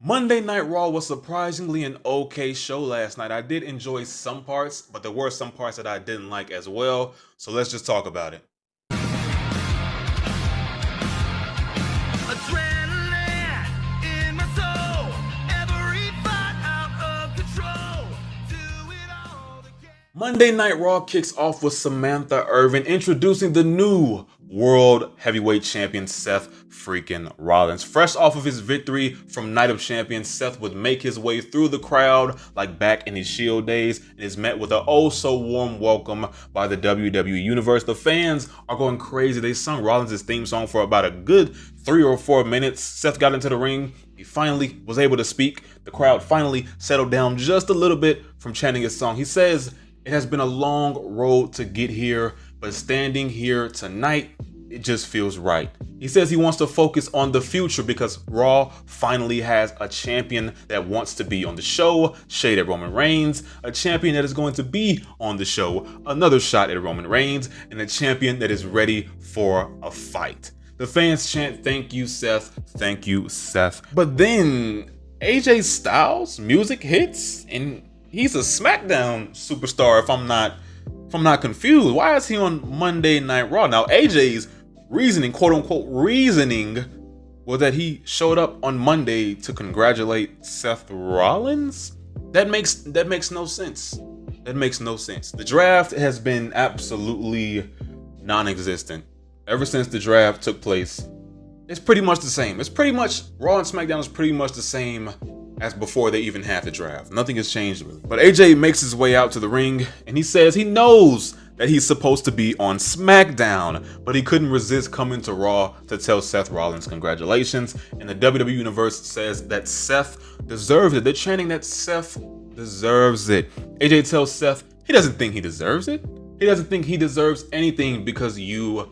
Monday Night Raw was surprisingly an okay show last night. I did enjoy some parts, but there were some parts that I didn't like as well. So let's just talk about it. Monday Night Raw kicks off with Samantha Irvin introducing the new World Heavyweight Champion Seth Freakin Rollins. Fresh off of his victory from Night of Champions, Seth would make his way through the crowd like back in his Shield days and is met with an oh-so-warm welcome by the WWE Universe. The fans are going crazy. They sung Rollins' theme song for about a good 3 or 4 minutes. Seth got into the ring. He finally was able to speak. The crowd finally settled down just a little bit from chanting his song. He says, "It has been a long road to get here, but standing here tonight, it just feels right." He says he wants to focus on the future because Raw finally has a champion that wants to be on the show, shade at Roman Reigns, a champion that is going to be on the show, another shot at Roman Reigns, and a champion that is ready for a fight. The fans chant, "Thank you, Seth. Thank you, Seth." But then AJ Styles' music hits and he's a SmackDown superstar if I'm not confused. Why is he on Monday Night Raw? Now AJ's reasoning, quote unquote reasoning, was that he showed up on Monday to congratulate Seth Rollins? That makes no sense. That makes no sense. The draft has been absolutely non-existent. Ever since the draft took place, it's pretty much the same. It's pretty much, Raw and SmackDown is pretty much the same as before they even had the draft. Nothing has changed really. But AJ makes his way out to the ring and he says he knows that he's supposed to be on SmackDown, but he couldn't resist coming to Raw to tell Seth Rollins congratulations. And the WWE Universe says that Seth deserves it. They're chanting that Seth deserves it. AJ tells Seth he doesn't think he deserves it. He doesn't think he deserves anything because you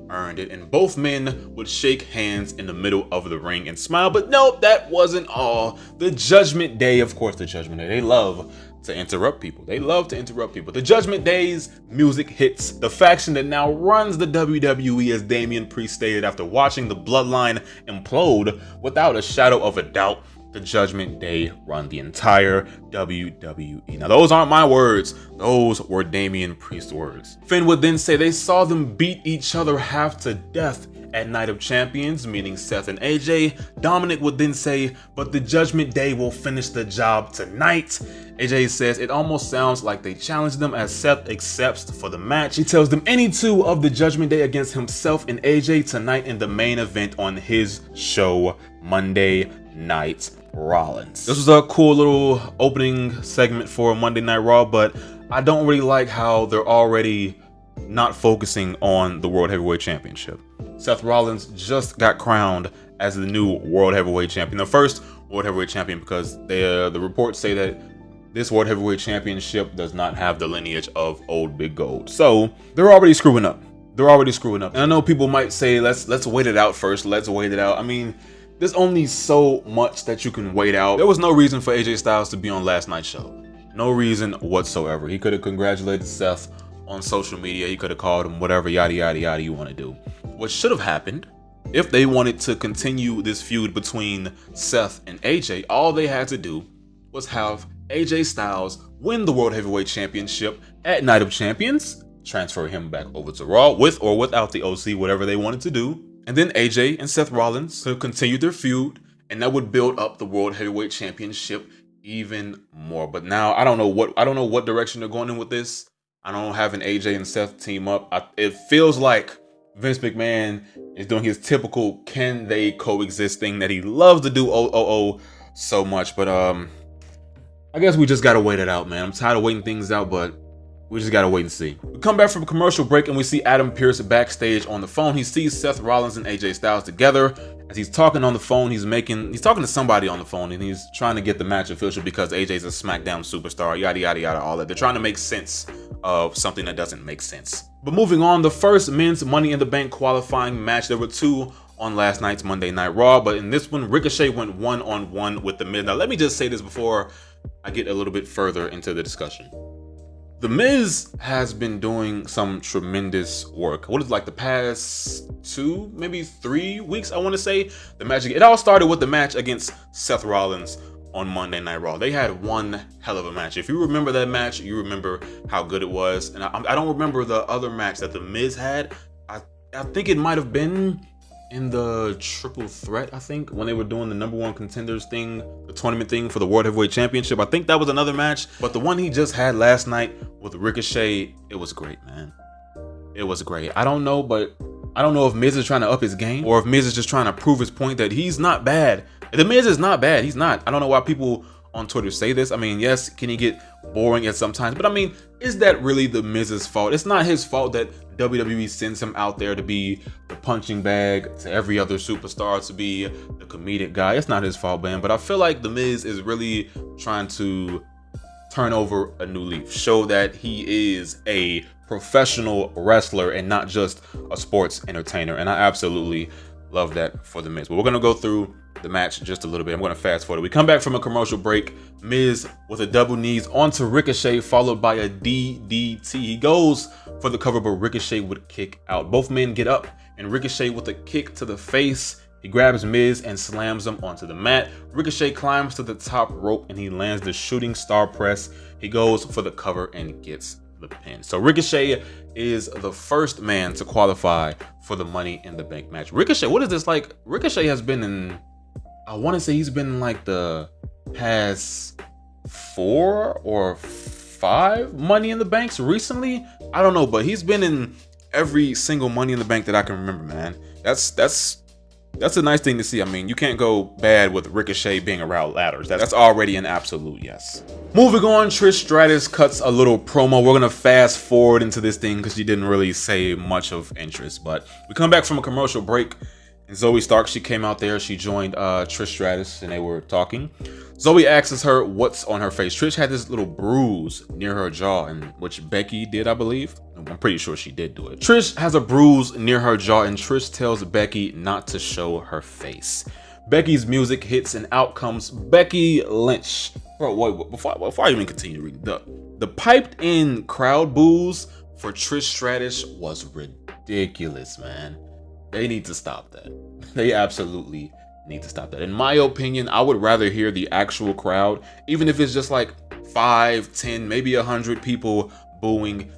earned it. And both men would shake hands in the middle of the ring and smile. But nope, that wasn't all. The Judgment Day, of course, the Judgment Day, they love to interrupt people. They love to interrupt people. The Judgment Day's music hits. The faction that now runs the WWE, as Damian Priest stated after watching the Bloodline implode, without a shadow of a doubt, the Judgment Day run the entire WWE. Now those aren't my words, those were Damian Priest's words. Finn would then say they saw them beat each other half to death at Night of Champions, meaning Seth and AJ. Dominic would then say, but the Judgment Day will finish the job tonight. AJ says it almost sounds like they challenged them as Seth accepts for the match. He tells them any two of the Judgment Day against himself and AJ tonight in the main event on his show, Monday Night Rollins. This was a cool little opening segment for Monday Night Raw, but I don't really like how they're already not focusing on the World Heavyweight Championship. Seth Rollins just got crowned as the new World Heavyweight Champion, the first World Heavyweight Champion, because the reports say that this World Heavyweight Championship does not have the lineage of Old Big Gold. So they're already screwing up. They're already screwing up. And I know people might say, let's wait it out first. Let's wait it out. I mean, there's only so much that you can wait out. There was no reason for AJ Styles to be on last night's show. No reason whatsoever. He could have congratulated Seth on social media. He could have called him whatever, yada, yada, yada you want to do. What should have happened, if they wanted to continue this feud between Seth and AJ, all they had to do was have AJ Styles win the World Heavyweight Championship at Night of Champions, transfer him back over to Raw with or without the OC, whatever they wanted to do. And then AJ and Seth Rollins could continue their feud, and that would build up the World Heavyweight Championship even more. But now I don't know what direction they're going in with this. I don't have an AJ and Seth team up. It feels like Vince McMahon is doing his typical can they coexist thing that he loves to do so much. But I guess we just gotta wait it out, man. I'm tired of waiting things out, but we just gotta wait and see. We come back from a commercial break and we see Adam Pearce backstage on the phone. He sees Seth Rollins and AJ Styles together. As he's talking on the phone, he's talking to somebody on the phone, and he's trying to get the match official because AJ's a SmackDown superstar, yada, yada, yada, all that. They're trying to make sense of something that doesn't make sense. But moving on, the first men's Money in the Bank qualifying match. There were two on last night's Monday Night Raw, but in this one, Ricochet went one-on-one with The Miz. Now, let me just say this before I get a little bit further into the discussion. The Miz has been doing some tremendous work. What is like the past 2, maybe 3 weeks, I want to say. The match, it all started with the match against Seth Rollins on Monday Night Raw. They had one hell of a match. If you remember that match, you remember how good it was. And I don't remember the other match that the Miz had. I think it might have been in the triple threat, I think, when they were doing the #1 contenders thing, the tournament thing for the World Heavyweight Championship. I think that was another match. But the one he just had last night with Ricochet, it was great, man. It was great. I don't know if Miz is trying to up his game or if Miz is just trying to prove his point that he's not bad. The Miz is not bad. He's not. I don't know why people on Twitter say this. I mean, yes, can he get boring at some times? But I mean, is that really the Miz's fault? It's not his fault that WWE sends him out there to be the punching bag to every other superstar, to be the comedic guy. It's not his fault, man. But I feel like the Miz is really trying to turn over a new leaf, show that he is a professional wrestler and not just a sports entertainer. And I absolutely love that for the Miz. But we're gonna go through the match just a little bit. I'm gonna fast forward. We come back from a commercial break. Miz with a double knees onto Ricochet, followed by a DDT. He goes for the cover, but Ricochet would kick out. Both men get up, and Ricochet with a kick to the face. He grabs Miz and slams him onto the mat. Ricochet climbs to the top rope and he lands the shooting star press. He goes for the cover and gets the pin. So Ricochet is the first man to qualify for the Money in the Bank match. Ricochet, what is this like? Ricochet has been in, I want to say he's been in like the past 4 or 5 Money in the Banks recently. I don't know, but he's been in every single Money in the Bank that I can remember, man. That's a nice thing to see. I mean, you can't go bad with Ricochet being around ladders. That's already an absolute yes. Moving on, Trish Stratus cuts a little promo. We're gonna fast forward into this thing because she didn't really say much of interest. But we come back from a commercial break, and Zoe Stark, she came out there. She joined Trish Stratus, and they were talking. Zoe asks her what's on her face. Trish had this little bruise near her jaw, and which Becky did, I believe. I'm pretty sure she did do it. Trish has a bruise near her jaw, and Trish tells Becky not to show her face. Becky's music hits, and out comes Becky Lynch. Bro, wait, before I even continue reading, the piped in crowd boos for Trish Stratus was ridiculous, man. They need to stop that. They absolutely need to stop that. In my opinion, I would rather hear the actual crowd, even if it's just like 5, 10, maybe 100 people booing.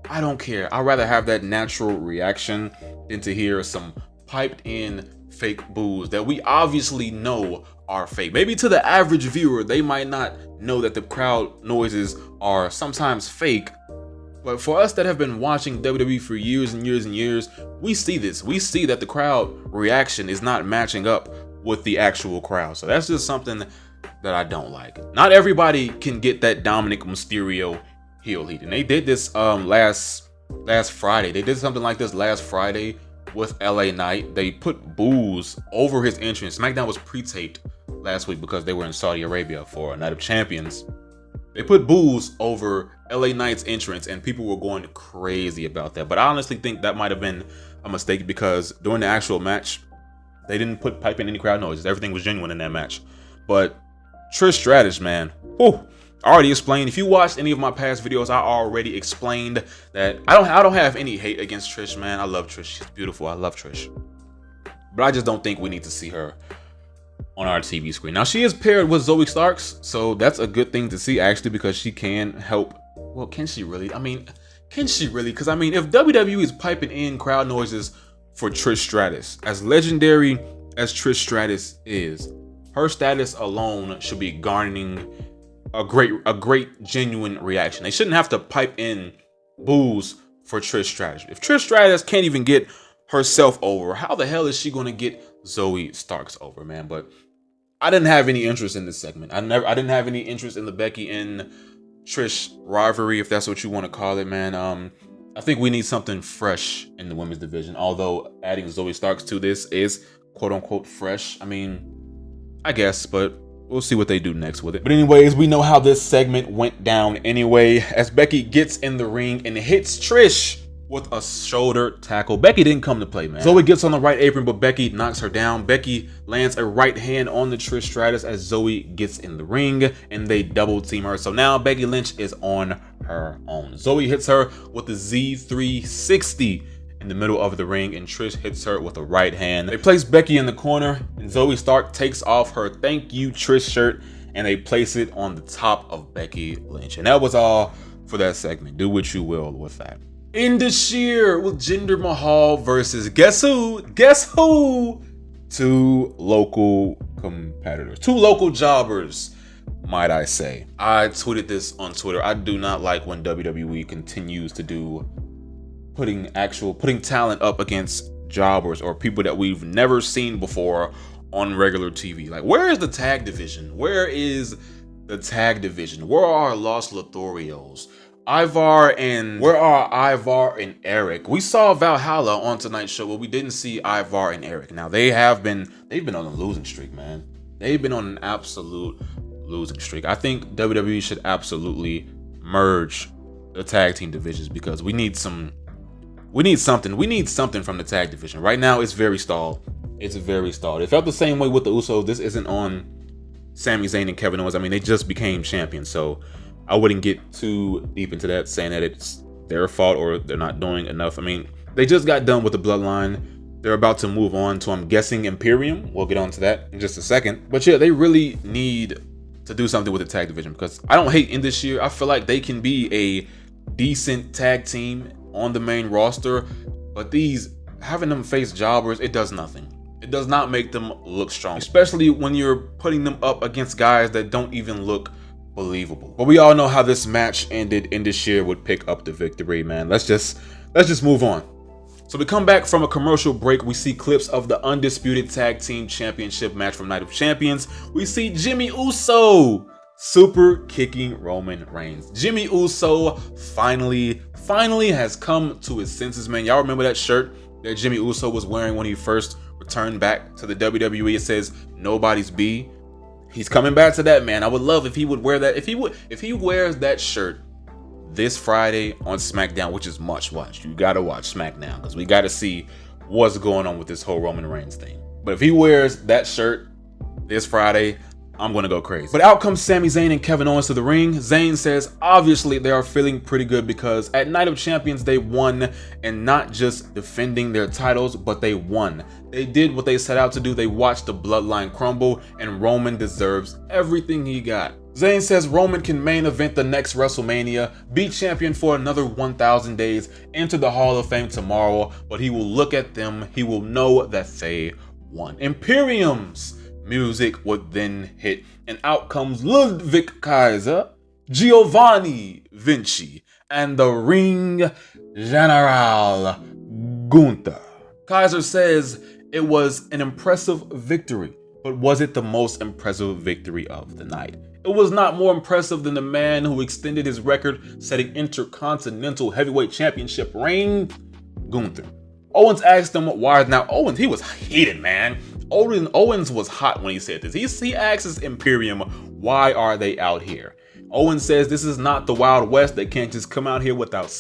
I don't care. I'd rather have that natural reaction than to hear some piped in fake boos that we obviously know are fake. Maybe to the average viewer, they might not know that the crowd noises are sometimes fake. But for us that have been watching WWE for years and years and years, we see this. We see that the crowd reaction is not matching up with the actual crowd. So that's just something that I don't like. Not everybody can get that Dominic Mysterio heel heat. And they did this last Friday. They did something like this last Friday with LA Knight. They put boos over his entrance. SmackDown was pre-taped last week because they were in Saudi Arabia for a Night of Champions. They put boos over LA Knight's entrance, and people were going crazy about that. But I honestly think that might have been a mistake because during the actual match, they didn't pipe in any crowd noises. Everything was genuine in that match. But Trish Stratus, man, whew, I already explained. If you watched any of my past videos, I already explained that I don't have any hate against Trish, man. I love Trish. She's beautiful. I love Trish. But I just don't think we need to see her on our TV screen. Now, she is paired with Zoe Starks, so that's a good thing to see, actually, because she can help. Well, can she really? I mean, can she really? Because, I mean, if WWE is piping in crowd noises for Trish Stratus, as legendary as Trish Stratus is, her status alone should be garnering a great genuine reaction. They shouldn't have to pipe in boos for Trish Stratus. If Trish Stratus can't even get herself over, how the hell is she going to get Zoe Starks over, man? But I didn't have any interest in this segment. I didn't have any interest in the Becky and Trish rivalry, if that's what you want to call it, man. I think we need something fresh in the women's division. Although adding Zoe Starks to this is quote unquote fresh. I mean, I guess, but we'll see what they do next with it. But anyways, we know how this segment went down anyway, as Becky gets in the ring and hits Trish with a shoulder tackle. Becky didn't come to play, man. Zoe gets on the right apron, but Becky knocks her down. Becky lands a right hand on the Trish Stratus as Zoe gets in the ring, and they double team her. So now Becky Lynch is on her own. Zoe hits her with the Z360 in the middle of the ring, and Trish hits her with a right hand. They place Becky in the corner, and Zoe Stark takes off her "Thank You Trish" shirt, and they place it on the top of Becky Lynch. And that was all for that segment. Do what you will with that. In this year with Jinder Mahal versus guess who? Guess who? Two local competitors. Two local jobbers, might I say. I tweeted this on Twitter. I do not like when WWE continues to do putting talent up against jobbers or people that we've never seen before on regular TV. Like, where is the tag division? Where is the tag division? Where are Los Lotharios? Where are Ivar and Eric? We saw Valhalla on tonight's show, but we didn't see Ivar and Eric. Now they've been on a losing streak, man. They've been on an absolute losing streak. I think WWE should absolutely merge the tag team divisions because we need something from the tag division. Right now it's very stalled. It's very stalled. It felt the same way with the Usos. This isn't on Sami Zayn and Kevin Owens. I mean, they just became champions, so I wouldn't get too deep into that, saying that it's their fault or they're not doing enough. I mean, they just got done with the Bloodline. They're about to move on to, I'm guessing, Imperium. We'll get on to that in just a second. But yeah, they really need to do something with the tag division because I don't hate in this year. I feel like they can be a decent tag team on the main roster, but having them face jobbers, it does nothing. It does not make them look strong, especially when you're putting them up against guys that don't even look believable. But we all know how this match ended. In this year would pick up the victory, man. Let's just move on. So we come back from a commercial break. We see clips of the Undisputed Tag Team Championship match from Night of Champions. We see Jimmy Uso super kicking Roman Reigns. Jimmy Uso finally has come to his senses, man. Y'all remember that shirt that Jimmy Uso was wearing when he first returned back to the WWE? It says "Nobody's B." He's coming back to that, man. I would love if he would wear that. If he wears that shirt this Friday on SmackDown, which is much watched. You gotta watch SmackDown because we gotta see what's going on with this whole Roman Reigns thing. But if he wears that shirt this Friday, I'm gonna go crazy. But out comes Sami Zayn and Kevin Owens to the ring. Zayn says obviously they are feeling pretty good because at Night of Champions they won, and not just defending their titles, but they won. They did what they set out to do. They watched the bloodline crumble, and Roman deserves everything he got. Zayn says Roman can main event the next WrestleMania, be champion for another 1,000 days, enter the Hall of Fame tomorrow, but he will look at them, he will know that they won. Imperium's music would then hit, and out comes Ludwig Kaiser, Giovanni Vinci, and the Ring General Gunther. Kaiser says it was an impressive victory, but was it the most impressive victory of the night? It was not more impressive than the man who extended his record-setting Intercontinental Heavyweight Championship reign, Gunther. Owens asked him why. Now Owens, he was heated, man. Owens was hot when he said this. He asks Imperium, why are they out here? Owens says this is not the Wild West. They can't just come out here without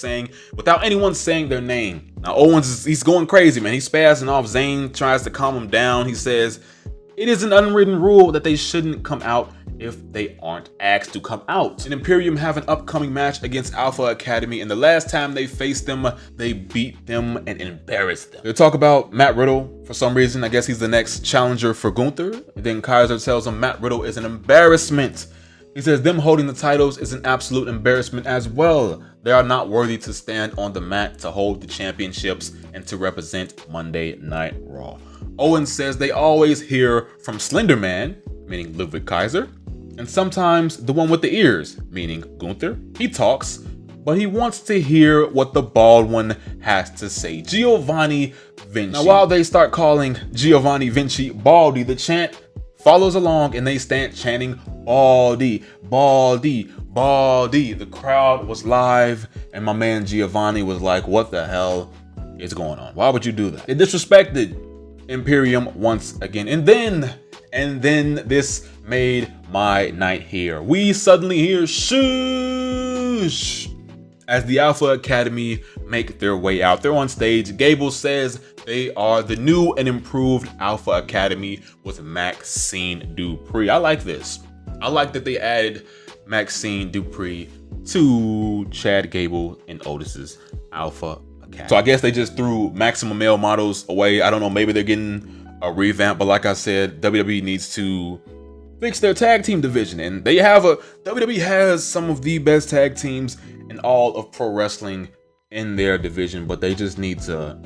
anyone saying their name. Now Owens, he's going crazy, man. He's spazzing off. Zayn tries to calm him down. He says it is an unwritten rule that they shouldn't come out if they aren't asked to come out. And Imperium have an upcoming match against Alpha Academy, and the last time they faced them, they beat them and embarrassed them. They talk about Matt Riddle for some reason. I guess he's the next challenger for Gunther. And then Kaiser tells him Matt Riddle is an embarrassment. He says them holding the titles is an absolute embarrassment as well. They are not worthy to stand on the mat to hold the championships and to represent Monday Night Raw. Owens says they always hear from Slender Man, meaning Ludwig Kaiser, and sometimes the one with the ears, meaning Gunther. He talks, but he wants to hear what the bald one has to say, Giovanni Vinci. Now while they start calling Giovanni Vinci Baldy, the chant follows along and they stand chanting Baldy, Baldy, Baldy. The crowd was live and my man Giovanni was like, what the hell is going on? Why would you do that? It disrespected Imperium once again. And then this made my night here. We suddenly hear shoosh as the Alpha Academy make their way out. They're on stage. Gable says they are the new and improved Alpha Academy with Maxine Dupree. I like this. I like that they added Maxine Dupree to Chad Gable and Otis's Alpha Academy. So I guess they just threw Maximum Male Models away. I don't know, maybe they're getting a revamp, but like I said, WWE needs to fix their tag team division, and WWE has some of the best tag teams in all of pro wrestling in their division, but they just need to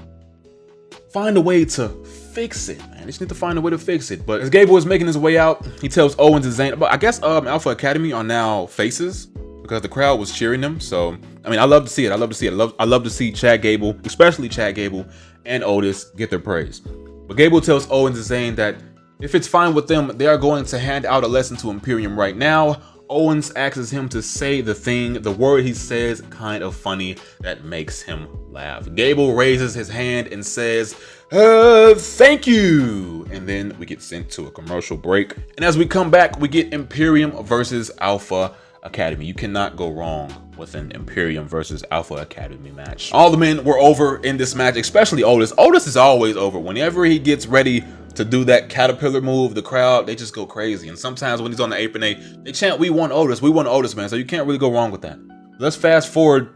find a way to fix it, man. They just need to find a way to fix it. But as Gable is making his way out, he tells Owens and Zayn, but I guess Alpha Academy are now faces because the crowd was cheering them. So I mean, I love to see it. I love to see Chad Gable, especially Chad Gable and Otis, get their praise. But Gable tells Owens and Zayn that if it's fine with them, they are going to hand out a lesson to Imperium right now. Owens asks him to say the word he says kind of funny that makes him laugh. Gable raises his hand and says, thank you. And then we get sent to a commercial break. And as we come back, we get Imperium versus Alpha Academy. You cannot go wrong with an Imperium versus Alpha Academy match. All the men were over in this match, especially Otis. Otis is always over. Whenever he gets ready to do that caterpillar move, the crowd, they just go crazy. And sometimes when he's on the apron, they chant, we want Otis, man. So you can't really go wrong with that. Let's fast forward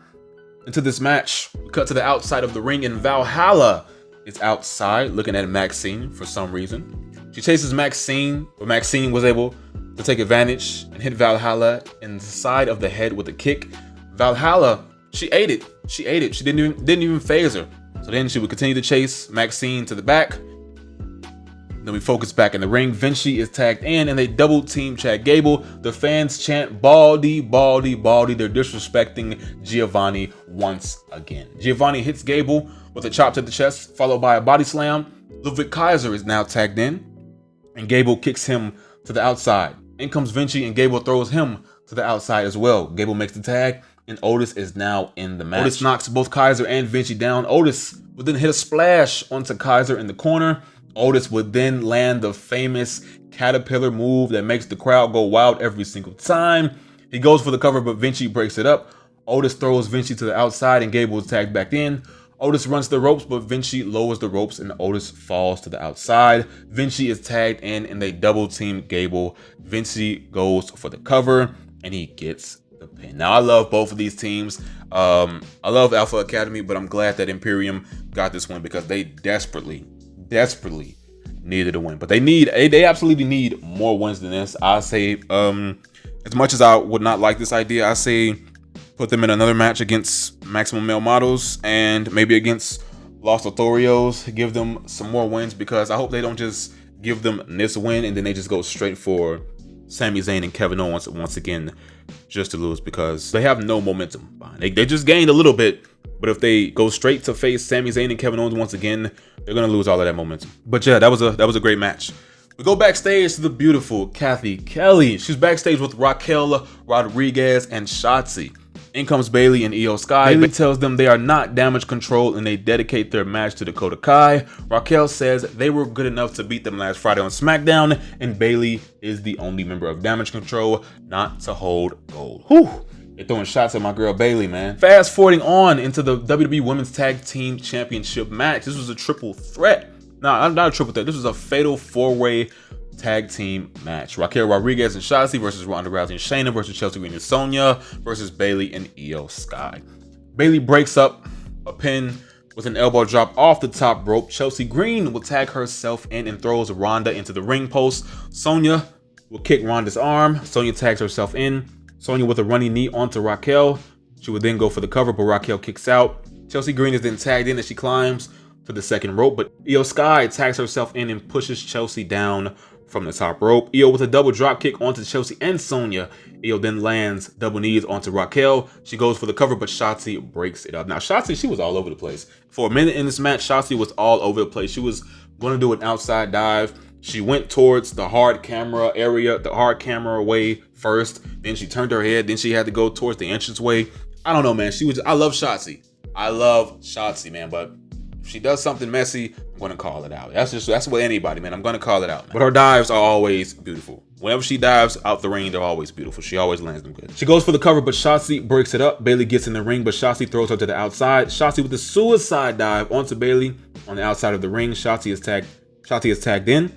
into this match. We cut to the outside of the ring, and Valhalla is outside looking at Maxine for some reason. She chases Maxine, but Maxine was able to take advantage and hit Valhalla in the side of the head with a kick. Valhalla, she ate it. She didn't even phase her. So then she would continue to chase Maxine to the back. Then we focus back in the ring. Vinci is tagged in and they double team Chad Gable. The fans chant Baldy, Baldy, Baldy. They're disrespecting Giovanni once again. Giovanni hits Gable with a chop to the chest, followed by a body slam. Ludwig Kaiser is now tagged in and Gable kicks him to the outside. In comes Vinci and Gable throws him to the outside as well. Gable makes the tag and Otis is now in the match. Otis knocks both Kaiser and Vinci down. Otis would then hit a splash onto Kaiser in the corner. Otis would then land the famous caterpillar move that makes the crowd go wild every single time. He goes for the cover, but Vinci breaks it up. Otis throws Vinci to the outside and Gable is tagged back in. Otis runs the ropes, but Vinci lowers the ropes and Otis falls to the outside. Vinci is tagged in and they double team Gable. Vinci goes for the cover and he gets the pin. Now, I love both of these teams. I love Alpha Academy, but I'm glad that Imperium got this win because they desperately needed a win. But they absolutely need more wins than this. I say, as much as I would not like this idea, I say put them in another match against Maximum Male Models and maybe against Los Lotharios. Give them some more wins because I hope they don't just give them this win and then they just go straight for Sami Zayn and Kevin Owens once again just to lose because they have no momentum behind. They just gained a little bit, but if they go straight to face Sami Zayn and Kevin Owens once again, they're gonna lose all of that momentum. But yeah, that was a great match. We go backstage to the beautiful Kathy Kelly. She's backstage with Raquel Rodriguez and Shotzi. In comes Bayley and Io Sky. Bayley tells them they are not Damage Control and they dedicate their match to Dakota Kai. Raquel says they were good enough to beat them last Friday on SmackDown, and Bayley is the only member of Damage Control not to hold gold. Whew. They're throwing shots at my girl Bayley, man. Fast forwarding on into the WWE Women's Tag Team Championship match. This was a triple threat. No, not a triple threat. This was a fatal four-way tag team match. Raquel Rodriguez and Shotzi versus Ronda Rousey and Shayna versus Chelsea Green and Sonya versus Bayley and Io Sky. Bayley breaks up a pin with an elbow drop off the top rope. Chelsea Green will tag herself in and throws Ronda into the ring post. Sonya will kick Ronda's arm. Sonya tags herself in. Sonya with a running knee onto Raquel. She would then go for the cover, but Raquel kicks out. Chelsea Green is then tagged in as she climbs to the second rope, but Io Sky tags herself in and pushes Chelsea down from the top rope. Io with a double drop kick onto Chelsea and Sonya. Io then lands double knees onto Raquel. She goes for the cover, but Shotzi breaks it up. Now, Shotzi, she was all over the place. For a minute in this match, Shotzi was all over the place. She was going to do an outside dive. She went towards the hard camera area, the hard camera way first. Then she turned her head. Then she had to go towards the entrance way. I don't know, man. I love Shotzi. I love Shotzi, man. But if she does something messy, I'm going to call it out. That's what anybody, man. I'm going to call it out, man. But her dives are always beautiful. Whenever she dives out the ring, they're always beautiful. She always lands them good. She goes for the cover, but Shotzi breaks it up. Bayley gets in the ring, but Shotzi throws her to the outside. Shotzi with the suicide dive onto Bayley on the outside of the ring. Shotzi is tagged in.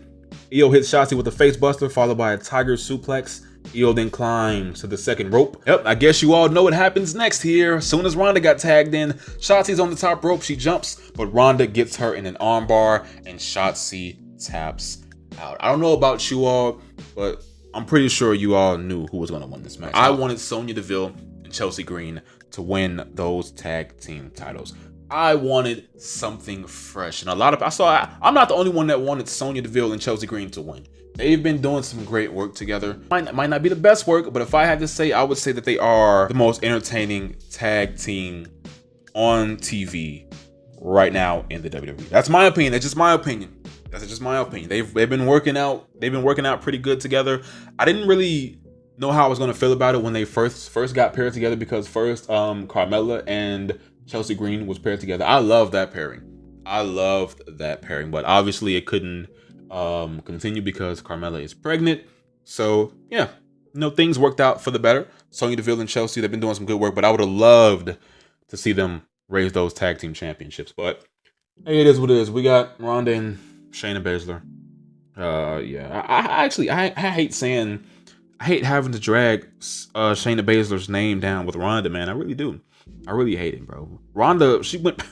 Io hits Shotzi with a face buster, followed by a tiger suplex. Io then climbs to the second rope. Yep, I guess you all know what happens next here. As soon as Ronda got tagged in, Shotzi's on the top rope. She jumps, but Ronda gets her in an armbar, and Shotzi taps out. I don't know about you all, but I'm pretty sure you all knew who was going to win this match. I wanted Sonya Deville and Chelsea Green to win those tag team titles. I wanted something fresh, and I'm not the only one that wanted Sonya Deville and Chelsea Green to win. They've been doing some great work together. Might not be the best work, but if I had to say, I would say that they are the most entertaining tag team on TV right now in the WWE. That's my opinion. That's just my opinion. That's just my opinion. They've been working out. They've been working out pretty good together. I didn't really know how I was going to feel about it when they first got paired together, because first Carmella and Chelsea Green was paired together. I love that pairing. But obviously it couldn't continue because Carmella is pregnant. So yeah, things worked out for the better. Sonya Deville and Chelsea, they've been doing some good work, but I would have loved to see them raise those tag team championships. But hey, it is what it is. We got Ronda and Shayna Baszler. Yeah, I hate having to drag Shayna Baszler's name down with Ronda, man. I really do. I really hate it, bro. Ronda, she went,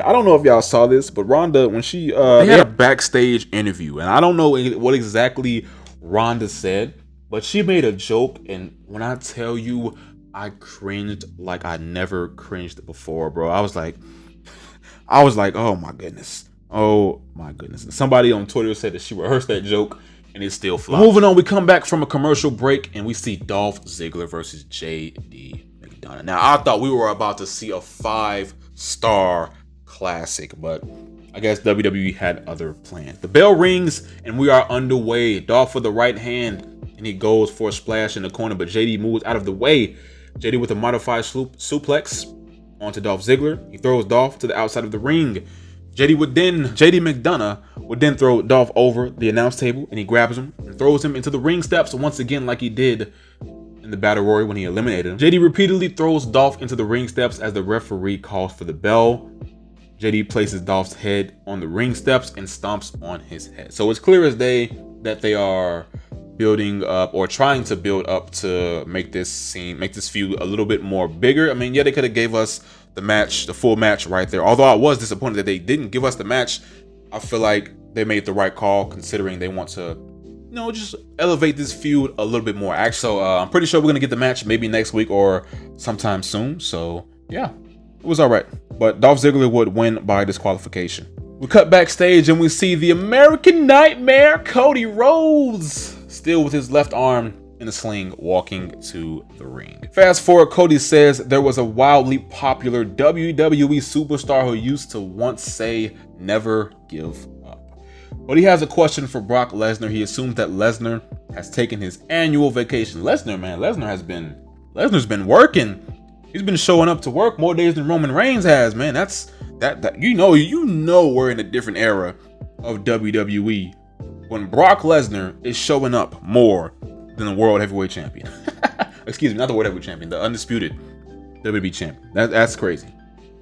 I don't know if y'all saw this, but Ronda, when they had a backstage interview, and I don't know what exactly Ronda said, but she made a joke, and when I tell you, I cringed like I never cringed before, bro. I was like, oh my goodness. And somebody on Twitter said that she rehearsed that joke, and it still flopped. Moving on, we come back from a commercial break, and we see Dolph Ziggler versus JD McDonough. Now, I thought we were about to see a 5-star classic, but I guess WWE had other plans. The bell rings, and we are underway. Dolph with the right hand, and he goes for a splash in the corner, but JD moves out of the way. JD with a modified suplex onto Dolph Ziggler. He throws Dolph to the outside of the ring. JD McDonough would then throw Dolph over the announce table, and he grabs him and throws him into the ring steps once again, like he did in the Battle Royal when he eliminated him. JD repeatedly throws Dolph into the ring steps as the referee calls for the bell. JD places Dolph's head on the ring steps and stomps on his head. So it's clear as day that they are building up, or trying to build up, to make this feud a little bit more bigger. I mean, yeah, they could have gave us the full match right there. Although I was disappointed that they didn't give us the match. I feel like they made the right call, considering they want to, just elevate this feud a little bit more. Actually, so I'm pretty sure we're gonna get the match maybe next week or sometime soon. So yeah, it was all right. But Dolph Ziggler would win by disqualification. We cut backstage and we see the American Nightmare, Cody Rhodes, still with his left arm in a sling, walking to the ring. Fast forward, Cody says there was a wildly popular WWE superstar who used to once say, "Never give up." But he has a question for Brock Lesnar. He assumes that Lesnar has taken his annual vacation. Lesnar's been working. He's been showing up to work more days than Roman Reigns has, man. You know we're in a different era of WWE when Brock Lesnar is showing up more than the World Heavyweight Champion. Excuse me, not the World Heavyweight Champion, the undisputed WWE Champion. That's crazy.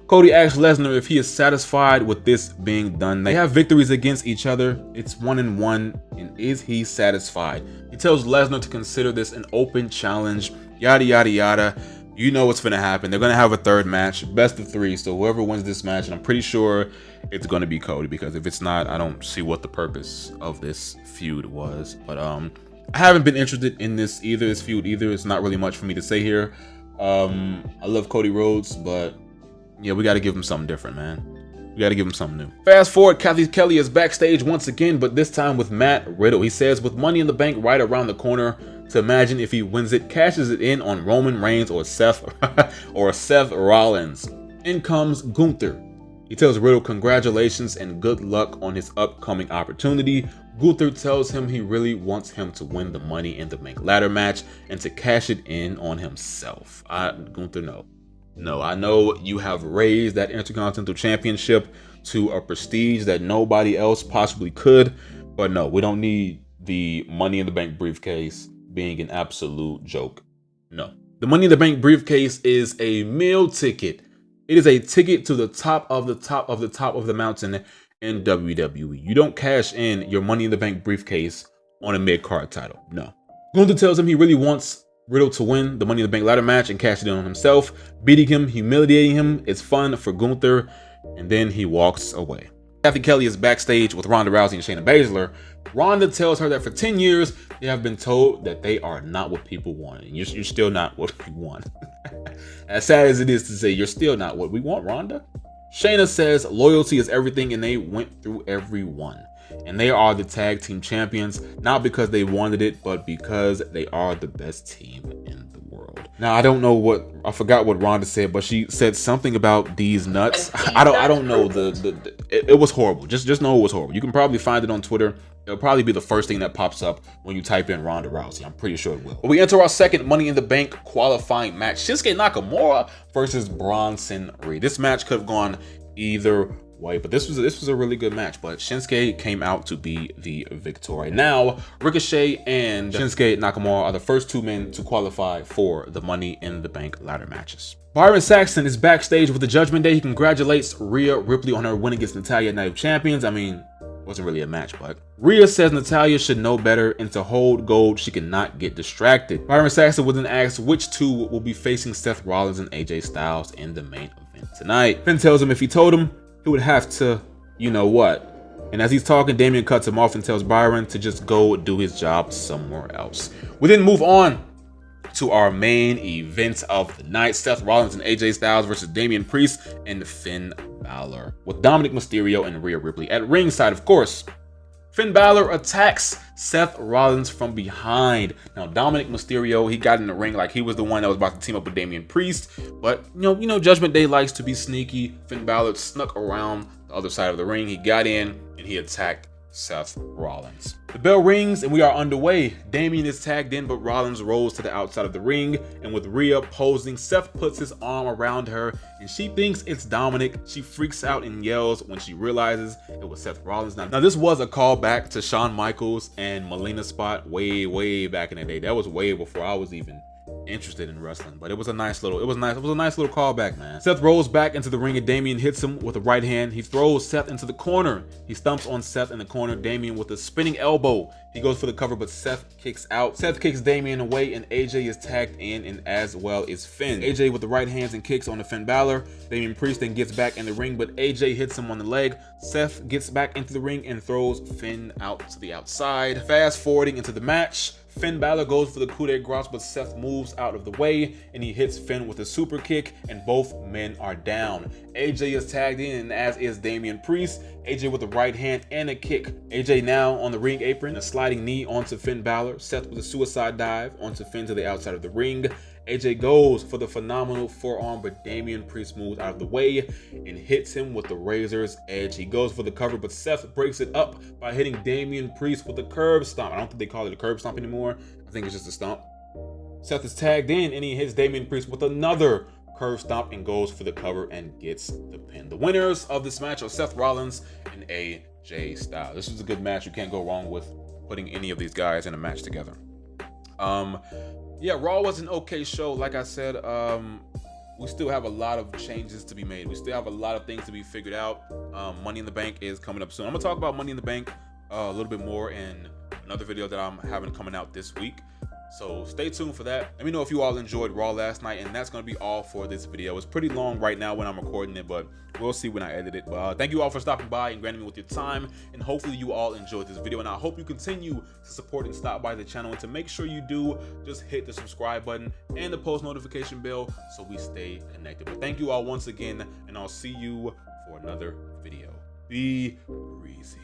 Cody asks Lesnar if he is satisfied with this being done. They have victories against each other. It's 1-1, and is he satisfied? He tells Lesnar to consider this an open challenge, yada, yada, yada. You know what's gonna happen. They're gonna have a third match, best of 3. So whoever wins this match, and I'm pretty sure it's gonna be Cody, because if it's not, I don't see what the purpose of this feud was. But I haven't been interested in this feud either. It's not really much for me to say here. I love Cody Rhodes, but yeah, we got to give him something different, man. We got to give him something new. Fast forward, Kathy Kelly is backstage once again, but this time with Matt Riddle. He says with Money in the Bank right around the corner, to imagine if he wins it, cashes it in on Roman Reigns or Seth Rollins. In comes Gunther. He tells Riddle congratulations and good luck on his upcoming opportunity. Gunther tells him he really wants him to win the Money in the Bank ladder match and to cash it in on himself. Gunther, no. No, I know you have raised that Intercontinental Championship to a prestige that nobody else possibly could, but no, we don't need the Money in the Bank briefcase being an absolute joke. No. The Money in the Bank briefcase is a meal ticket. It is a ticket to the top of the top of the top of the mountain in WWE. You don't cash in your Money in the Bank briefcase on a mid-card title. No. Gunther tells him he really wants Riddle to win the Money in the Bank ladder match and cash it in on himself. Beating him, humiliating him is fun for Gunther, and then he walks away. Kathy Kelly is backstage with Ronda Rousey and Shayna Baszler. Ronda tells her that for 10 years, they have been told that they are not what people want, and you're still not what we want. As sad as it is to say, you're still not what we want, Ronda. Shayna says loyalty is everything, and they went through everyone. And they are the tag team champions, not because they wanted it, but because they are the best team in the world. Now, I forgot what Ronda said, but she said something about these nuts. I don't know it was horrible. Just know it was horrible. You can probably find it on Twitter. It'll probably be the first thing that pops up when you type in Ronda Rousey. I'm pretty sure it will. But we enter our second Money in the Bank qualifying match. Shinsuke Nakamura versus Bronson Reed. This match could have gone either way, but this was a really good match, but Shinsuke came out to be the victor. Now Ricochet and Shinsuke Nakamura are the first two men to qualify for the Money in the Bank ladder matches. Byron Saxton is backstage with the Judgment Day. He congratulates Rhea Ripley on her win against Natalya, Night of Champions. I mean, it wasn't really a match, but Rhea says Natalya should know better, and to hold gold she cannot get distracted. Byron Saxton was then asked which two will be facing Seth Rollins and AJ Styles in the main event tonight. Finn tells him if he told him, he would have to, you know what. And as he's talking, Damian cuts him off and tells Byron to just go do his job somewhere else. We then move on to our main event of the night. Seth Rollins and AJ Styles versus Damian Priest and Finn Balor, with Dominic Mysterio and Rhea Ripley at ringside, of course. Finn Balor attacks Seth Rollins from behind. Now, Dominic Mysterio, he got in the ring like he was the one that was about to team up with Damian Priest. But, you know, Judgment Day likes to be sneaky. Finn Balor snuck around the other side of the ring. He got in and he attacked Seth Rollins. The bell rings and we are underway. Damian is tagged in, but Rollins rolls to the outside of the ring, and with Rhea posing, Seth puts his arm around her and she thinks it's Dominic. She freaks out and yells when she realizes it was Seth Rollins. Now this was a callback to Shawn Michaels and Melina's spot way back in the day. That was way before I was even interested in wrestling, but it was a nice little callback, man. Seth rolls back into the ring and Damian hits him with a right hand. He throws Seth into the corner. He stumps on Seth in the corner. Damian with a spinning elbow. He goes for the cover, but Seth kicks out. Seth kicks Damian away and AJ is tagged in, and as well is Finn. AJ with the right hands and kicks on the Finn Balor. Damian Priest then gets back in the ring, but AJ hits him on the leg. Seth gets back into the ring and throws Finn out to the outside. Fast forwarding into the match, Finn Balor goes for the coup de grace, but Seth moves out of the way and he hits Finn with a super kick, and both men are down. AJ is tagged in, and as is Damian Priest. AJ with a right hand and a kick. AJ now on the ring apron, a sliding knee onto Finn Balor. Seth with a suicide dive onto Finn to the outside of the ring. AJ goes for the phenomenal forearm, but Damian Priest moves out of the way and hits him with the razor's edge. He goes for the cover, but Seth breaks it up by hitting Damian Priest with a curb stomp. I don't think they call it a curb stomp anymore. I think it's just a stomp. Seth is tagged in and he hits Damian Priest with another curve stomp and goes for the cover and gets the pin. The winners of this match are Seth Rollins and AJ Styles. This is a good match. You can't go wrong with putting any of these guys in a match together. Yeah, Raw was an okay show. Like I said, we still have a lot of changes to be made. We still have a lot of things to be figured out. Money in the Bank is coming up soon. I'm gonna talk about Money in the Bank a little bit more in another video that I'm having coming out this week. So stay tuned for that. Let me know if you all enjoyed Raw last night, and that's going to be all for this video. It's pretty long right now when I'm recording it, but we'll see when I edit it. But thank you all for stopping by and granting me with your time, and hopefully you all enjoyed this video, and I hope you continue to support and stop by the channel. And to make sure you do, just hit the subscribe button and the post notification bell so we stay connected. But thank you all once again, and I'll see you for another video. Be breezy.